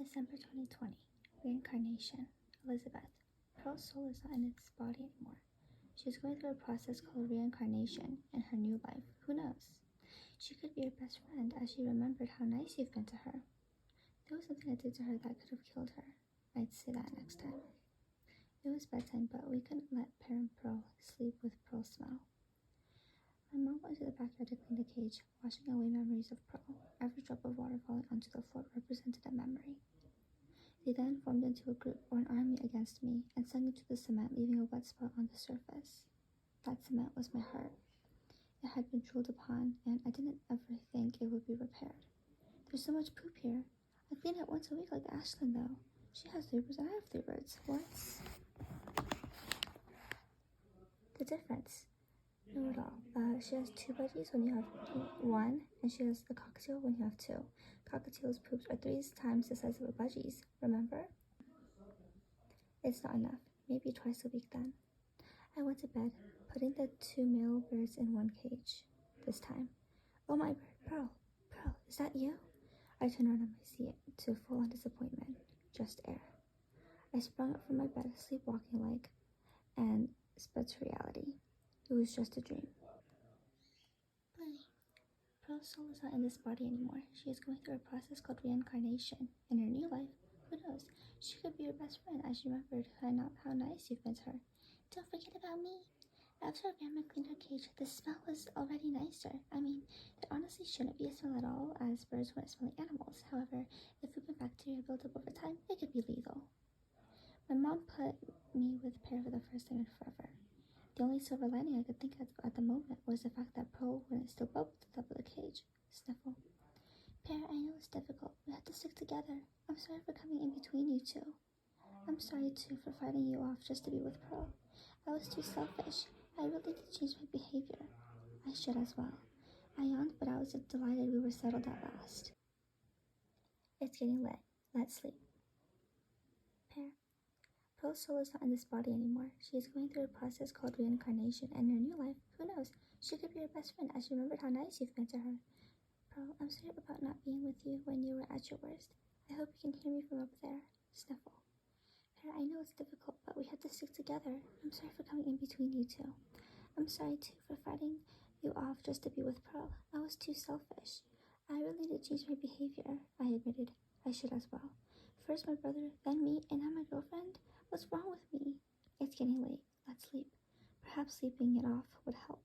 December 2020. Reincarnation. Elizabeth. Pearl's soul is not in its body anymore. She is going through a process called reincarnation in her new life. Who knows? She could be your best friend, as she remembered how nice you've been to her. There was something I did to her that could have killed her. I'd say that next time. It was bedtime, but we couldn't let Parent Pearl sleep with Pearl's smell. My mom went to the backyard to clean the cage, washing away memories of Pearl. Every drop of water falling onto the floor represented a memory. They then formed into a group or an army against me and sunk into the cement, leaving a wet spot on the surface. That cement was my heart. It had been drooled upon, and I didn't ever think it would be repaired. There's so much poop here. I clean it once a week like Ashlyn, though. She has 3 birds and I have 3 birds. What's the difference? No at all. She has 2 budgies when you have 1, and she has a cockatiel when you have 2. Cockatiel's poops are 3 times the size of a budgie's, remember? It's not enough. Maybe twice a week then. I went to bed, putting the 2 male birds in one cage. This time. Oh, my bird, Pearl. Pearl, is that you? I turned around on my seat to full-on disappointment. Just air. I sprung up from my bed, sleepwalking like, and sped to reality. It was just a dream. Pearl's soul is not in this body anymore. She is going through a process called reincarnation. In her new life, who knows? She could be your best friend, as she remembered how nice you've been to her. Don't forget about me. After Grandma cleaned her cage, the smell was already nicer. I mean, there honestly shouldn't be a smell at all, as birds wouldn't smell like animals. However, if poop and bacteria build up over time, it could be lethal. My mom put me with Pear for the first time in forever. The only silver lining I could think of at the moment was the fact that Pearl wouldn't still bubble at the top of the cage. Sniffle. Pear, I know it's difficult. We have to stick together. I'm sorry for coming in between you two. I'm sorry too for fighting you off just to be with Pearl. I was too selfish. I really did change my behavior. I should as well. I yawned, but I was delighted we were settled at last. It's getting late. Let's sleep. Pear. Pearl's soul is not in this body anymore. She is going through a process called reincarnation, and in her new life, who knows? She could be your best friend, as she remembered how nice you've been to her. Pearl, I'm sorry about not being with you when you were at your worst. I hope you can hear me from up there. Sniffle. Pear, I know it's difficult, but we have to stick together. I'm sorry for coming in between you two. I'm sorry too for fighting you off just to be with Pearl. I was too selfish. I really did change my behavior, I admitted. I should as well. First my brother, then me, and now my girlfriend? What's wrong with me? It's getting late. Let's sleep. Perhaps sleeping it off would help.